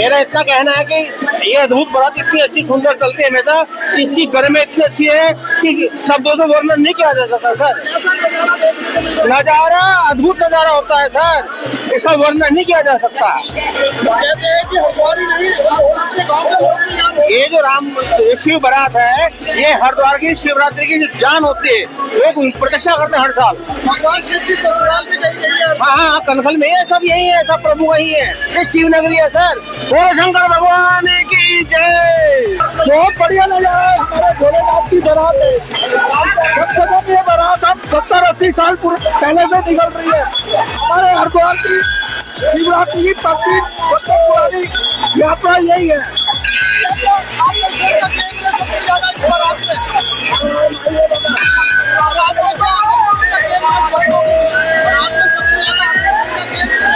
मेरा इतना कहना है कि ये अद्भुत बारात इतनी अच्छी सुंदर चलती है हमेशा, इसकी गर्मी इतनी अच्छी है कि शब्दों से वर्णन नहीं किया जा सकता सर। नजारा अद्भुत नजारा होता है सर, इसका वर्णन नहीं किया जा सकता। ये जो राम शिव बारात है, ये हरिद्वार की शिवरात्रि की जान होती है, लोग प्रतिष्ठा करते हैं हर साल। हाँ हाँ, कनखल में है, सब यही है, सब प्रभु वही है, ये शिव नगरी है सर। बोलो शंकर भगवान की जय। बहुत बढ़िया नजारा है, हमारे भोलेनाथ की बारात है। ये बारात अब 70-80 साल पहले से निकल रही है। हमारे हरिद्वार की शिवरात्रि की पुरानी यात्रा यही है।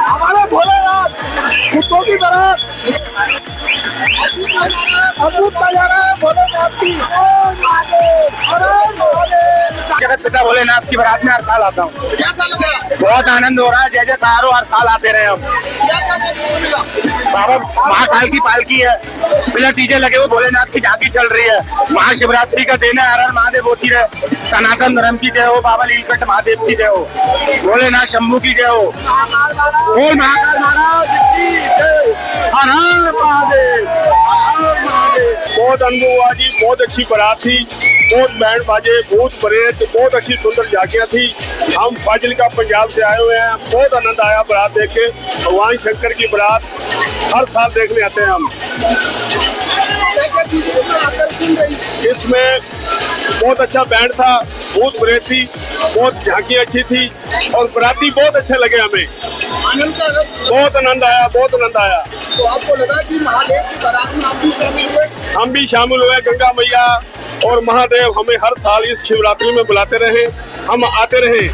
हमारे भोलेनाथ खुदों की बारात अद्भुत नजारा है भोलेनाथ की। जगत पिता भोलेनाथ की बारात में हर साल आता हूँ, बहुत आनंद हो रहा है। जय जयकार हर साल आते रहे हम। बाबा महाकाल की पालकी है, बिना डीजे लगे हुए भोलेनाथ की झांकी चल रही है। महाशिवरात्रि का दिन है, हर हर महादेव होती रहे। सनातन धर्म की जय हो, बाबा नीलकंठ महादेव की जय हो, भोलेनाथ शंभू की जय हो, बोल महाकाल महाराज की जय, हर हर महादेव, हर हर महादेव। बहुत अनुभव हुआ जी, बहुत अच्छी बारात थी, बहुत बैंड बाजे, बहुत परेड, बहुत अच्छी सुंदर झांकियां थी। हम फाजिलका पंजाब से आए हुए हैं, बहुत आनंद आया बारात देख के। भगवान शंकर की बारात हर साल देखने आते हैं हम। इसमें बहुत अच्छा बैंड था, बहुत परेड थी, बहुत झांकी अच्छी थी और बाराती बहुत अच्छे लगे हमें। बहुत आनंद आया, बहुत आनंद आया। तो आपको लगा कि महादेव की बारात में आप भी शामिल हुए? हम भी शामिल हुए। गंगा मैया और महादेव हमें हर साल इस शिवरात्रि में बुलाते रहे, हम आते रहे।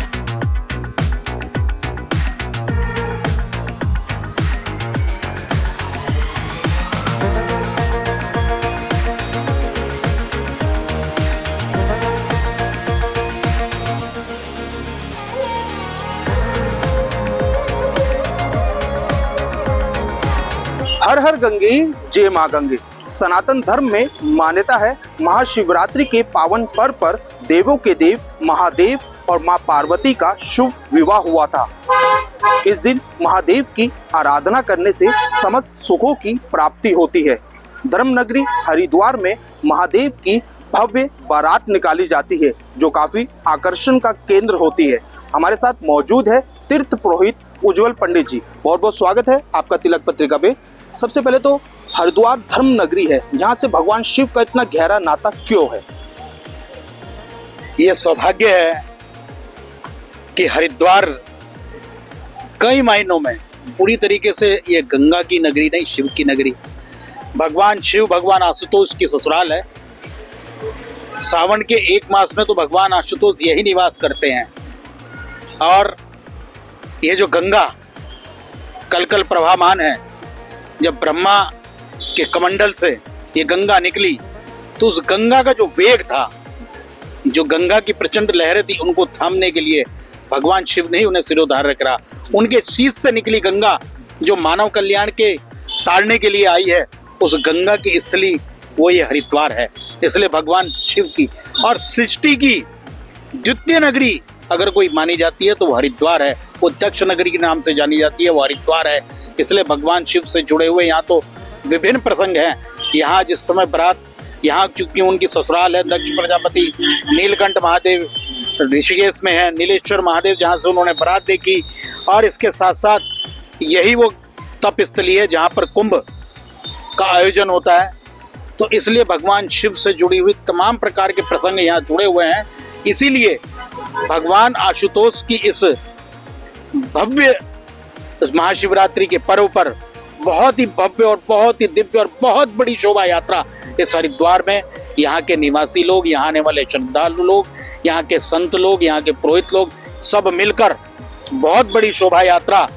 हर हर गंगे जय मां गंगे। सनातन धर्म में मान्यता है, महाशिवरात्रि के पावन पर्व पर देवों के देव महादेव और मां पार्वती का शुभ विवाह हुआ था। इस दिन महादेव की आराधना करने से समस्त सुखों की प्राप्ति होती है। धर्म नगरी हरिद्वार में महादेव की भव्य बारात निकाली जाती है, जो काफी आकर्षण का केंद्र होती है। हमारे साथ मौजूद है तीर्थ पुरोहित उज्जवल पंडित जी। बहुत बहुत स्वागत है आपका तिलक पत्रिका पे। सबसे पहले तो हरिद्वार धर्म नगरी है, यहाँ से भगवान शिव का इतना गहरा नाता क्यों है? ये सौभाग्य है कि हरिद्वार कई मायनों में पूरी तरीके से ये गंगा की नगरी नहीं, शिव की नगरी। भगवान शिव भगवान आशुतोष की ससुराल है। सावन के एक मास में तो भगवान आशुतोष यही निवास करते हैं। और ये जो गंगा कल कल प्रवाहमान है, जब ब्रह्मा के कमंडल से ये गंगा निकली तो उस गंगा का जो वेग था, जो गंगा की प्रचंड लहरें थी, उनको थामने के लिए भगवान शिव ने ही उन्हें सिरोधार्य करा। उनके शीश से निकली गंगा जो मानव कल्याण के तारने के लिए आई है, उस गंगा की स्थली वो ये हरिद्वार है। इसलिए भगवान शिव की और सृष्टि की द्वितीय नगरी अगर कोई मानी जाती है तो वो हरिद्वार है। वो दक्ष नगरी के नाम से जानी जाती है, वो हरिद्वार है। इसलिए भगवान शिव से जुड़े हुए यहाँ तो विभिन्न प्रसंग हैं। यहाँ जिस समय बारात, यहाँ चूंकि उनकी ससुराल है, दक्ष प्रजापति नीलकंठ महादेव ऋषिकेश में है, नीलेश्वर महादेव जहाँ से उन्होंने बारात देखी। और इसके साथ साथ यही वो तप स्थली है जहाँ पर कुंभ का आयोजन होता है। तो इसलिए भगवान शिव से जुड़ी हुई तमाम प्रकार के प्रसंग यहाँ जुड़े हुए हैं। इसीलिए भगवान आशुतोष की इस भव्य इस महाशिवरात्रि के पर्व पर बहुत ही भव्य और बहुत ही दिव्य और बहुत बड़ी शोभा यात्रा इस हरिद्वार में यहाँ के निवासी लोग, यहाँ आने वाले श्रद्धालु लोग, यहाँ के संत लोग, यहाँ के पुरोहित लोग सब मिलकर बहुत बड़ी शोभा यात्रा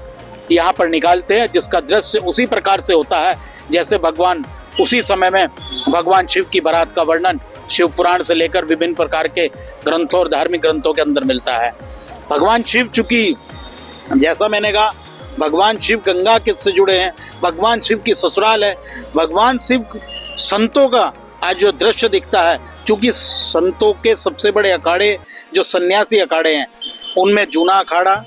यहाँ पर निकालते हैं, जिसका दृश्य उसी प्रकार से होता है जैसे भगवान उसी समय में भगवान शिव की बारात का वर्णन शिव पुराण से लेकर विभिन्न प्रकार के ग्रंथों और धार्मिक ग्रंथों के अंदर मिलता है। भगवान शिव चूंकि जैसा मैंने कहा भगवान शिव गंगा के से जुड़े हैं, भगवान शिव की ससुराल है, भगवान शिव संतों का आज जो दृश्य दिखता है, क्योंकि संतों के सबसे बड़े अखाड़े जो सन्यासी अखाड़े हैं, उनमें जूना अखाड़ा,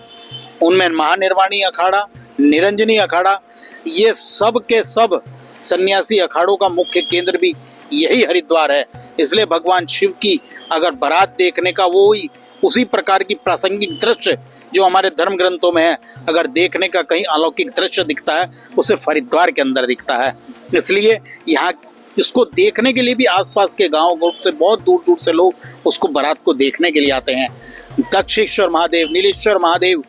उनमें महानिर्वाणी अखाड़ा, निरंजनी अखाड़ा, ये सब के सब सन्यासी अखाड़ों का मुख्य केंद्र भी यही हरिद्वार है। इसलिए भगवान शिव की अगर बारात देखने का वो ही उसी प्रकार की प्रासंगिक दृश्य जो हमारे धर्म ग्रंथों में है, अगर देखने का कहीं अलौकिक दृश्य दिखता है वो सिर्फ हरिद्वार के अंदर दिखता है। इसलिए यहाँ इसको देखने के लिए भी आसपास के गांव से बहुत दूर दूर से लोग उसको बारात को देखने के लिए आते हैं। दक्षेश्वर महादेव, नीलेश्वर महादेव,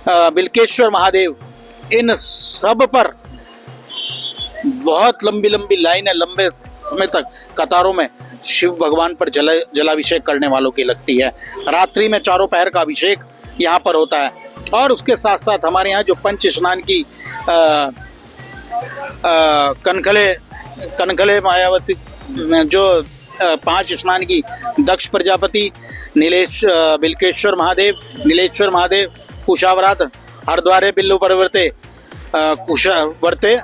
बिल्केश्वर महादेव, इन सब पर बहुत लंबी लंबी लाइनें लंबे समय तक कतारों में शिव भगवान पर जलाभिषेक करने वालों की लगती है। रात्रि में चारों पहर का अभिषेक यहाँ पर होता है। और उसके साथ साथ हमारे यहाँ जो पंच स्नान की कनखले मायावती जो 5 स्नान की दक्ष प्रजापति, बिल्केश्वर महादेव, नीलेश्वर महादेव, कुशावरात, हरद्वारे बिल्लु परवर्ते, कुशावर्ते,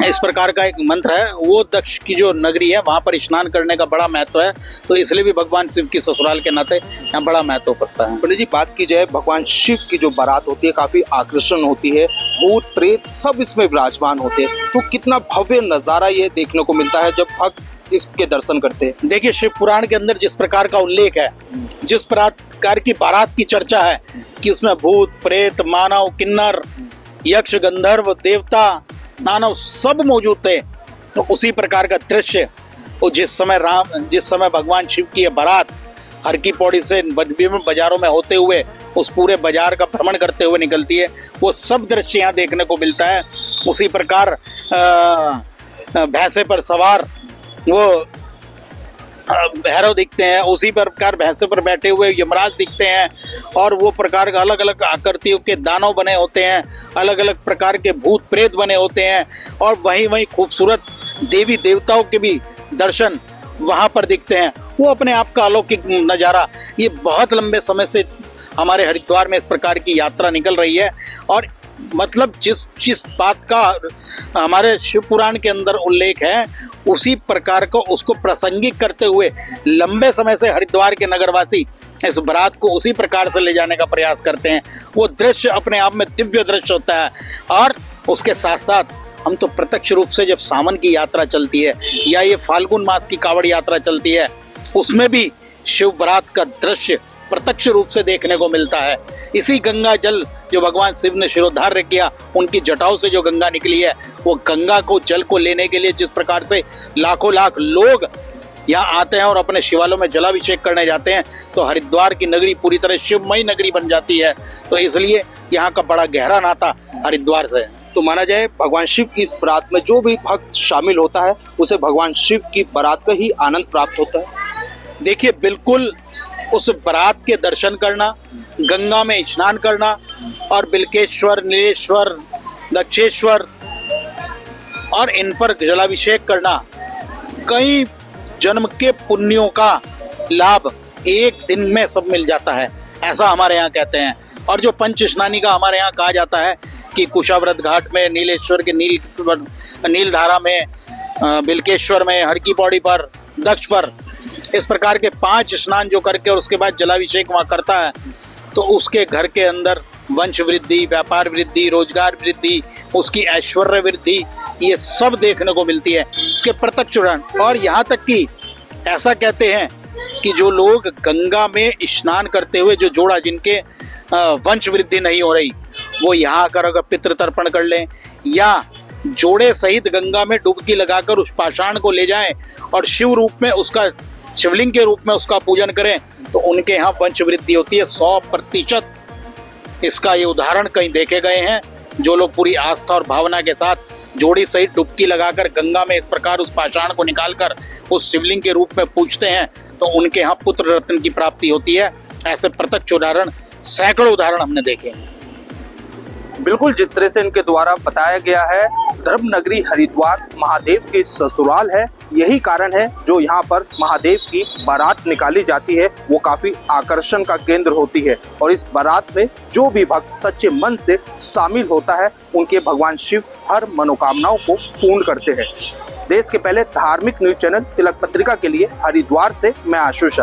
इस प्रकार का एक मंत्र है। वो दक्ष की जो नगरी है वहाँ पर स्नान करने का बड़ा महत्व है, तो इसलिए भी भगवान शिव की ससुराल के नाते यहाँ बड़ा महत्व पड़ता है। पंडित जी, बात की जाए भगवान शिव की जो बारात होती है काफी आकर्षण होती है, भूत प्रेत सब इसमें विराजमान होते हैं, तो कितना भव्य नजारा ये देखने को मिलता है जब भक्त इसके दर्शन करते हैं। देखिए, शिव पुराण के अंदर जिस प्रकार का उल्लेख है, जिस प्रकार की बारात की चर्चा है कि उसमें भूत प्रेत मानव किन्नर यक्ष गंधर्व देवता मानव सब मौजूद थे, तो उसी प्रकार का दृश्य वो जिस समय भगवान शिव की बारात हर की पौड़ी से विभिन्न बाजारों में होते हुए उस पूरे बाजार का भ्रमण करते हुए निकलती है, वो सब दृश्य यहाँ देखने को मिलता है। उसी प्रकार भैंसे पर सवार वो भैरव दिखते हैं, उसी प्रकार भैंसे पर बैठे हुए यमराज दिखते हैं, और वो प्रकार का अलग अलग आकृतियों के दानव बने होते हैं, अलग अलग प्रकार के भूत प्रेत बने होते हैं, और वहीं खूबसूरत देवी देवताओं के भी दर्शन वहाँ पर दिखते हैं। वो अपने आप का अलौकिक नज़ारा, ये बहुत लंबे समय से हमारे हरिद्वार में इस प्रकार की यात्रा निकल रही है। और मतलब जिस बात का हमारे शिव पुराण के अंदर उल्लेख है, उसी प्रकार को उसको प्रासंगिक करते हुए लंबे समय से हरिद्वार के नगरवासी इस बारात को उसी प्रकार से ले जाने का प्रयास करते हैं। वो दृश्य अपने आप में दिव्य दृश्य होता है। और उसके साथ साथ हम तो प्रत्यक्ष रूप से जब सावन की यात्रा चलती है या ये फाल्गुन मास की कावड़ यात्रा चलती है, उसमें भी शिव बारात का दृश्य प्रत्यक्ष रूप से देखने को मिलता है। इसी गंगा जल जो भगवान शिव ने शिरोधार्य किया, उनकी जटाओं से जो गंगा निकली है, वो गंगा को जल को लेने के लिए जिस प्रकार से लाखों लाख लोग यहाँ आते हैं और अपने शिवालयों में जलाभिषेक करने जाते हैं, तो हरिद्वार की नगरी पूरी तरह शिवमयी नगरी बन जाती है। तो इसलिए यहाँ का बड़ा गहरा नाता हरिद्वार से है। तो माना जाए भगवान शिव की इस बारात में जो भी भक्त शामिल होता है उसे भगवान शिव की बारात का ही आनंद प्राप्त होता है। देखिए, बिल्कुल उस बारात के दर्शन करना, गंगा में स्नान करना और बिल्केश्वर, नीलेश्वर, दक्षेश्वर और इन पर जलाभिषेक करना, कई जन्म के पुण्यों का लाभ एक दिन में सब मिल जाता है, ऐसा हमारे यहाँ कहते हैं। और जो पंच स्नानी का हमारे यहाँ कहा जाता है कि कुशाव्रत घाट में, नीलेश्वर के नीलधारा में, बिल्केश्वर में, हर की पौड़ी पर, दक्ष पर, इस प्रकार के 5 स्नान जो करके और उसके बाद जलाभिषेक वहाँ करता है, तो उसके घर के अंदर वंश वृद्धि, व्यापार वृद्धि, रोजगार वृद्धि, उसकी ऐश्वर्य वृद्धि, ये सब देखने को मिलती है इसके प्रत्यक्ष उदाहरण। और यहाँ तक कि ऐसा कहते हैं कि जो लोग गंगा में स्नान करते हुए जो जोड़ा जिनके वंश वृद्धि नहीं हो रही, वो यहाँ आकर अगर पितृ तर्पण कर लें या जोड़े सहित गंगा में डुबकी लगाकर उस पाषाण को ले जाएं और शिव रूप में उसका, शिवलिंग के रूप में उसका पूजन करें, तो उनके यहाँ वंश वृद्धि होती है 100%। इसका ये उदाहरण कहीं देखे गए हैं। जो लोग पूरी आस्था और भावना के साथ जोड़ी सहित डुबकी लगाकर गंगा में इस प्रकार उस पाषाण को निकालकर उस शिवलिंग के रूप में पूजते हैं, तो उनके यहाँ पुत्र रत्न की प्राप्ति होती है। ऐसे प्रत्यक्ष उदाहरण, सैकड़ों उदाहरण हमने देखे हैं। बिल्कुल जिस तरह से इनके द्वारा बताया गया है, धर्म नगरी हरिद्वार महादेव के ससुराल है। यही कारण है जो यहाँ पर महादेव की बारात निकाली जाती है वो काफी आकर्षण का केंद्र होती है। और इस बारात में जो भी भक्त सच्चे मन से शामिल होता है उनके भगवान शिव हर मनोकामनाओं को पूर्ण करते हैं। देश के पहले धार्मिक न्यूज चैनल तिलक पत्रिका के लिए हरिद्वार से मैं आशुष।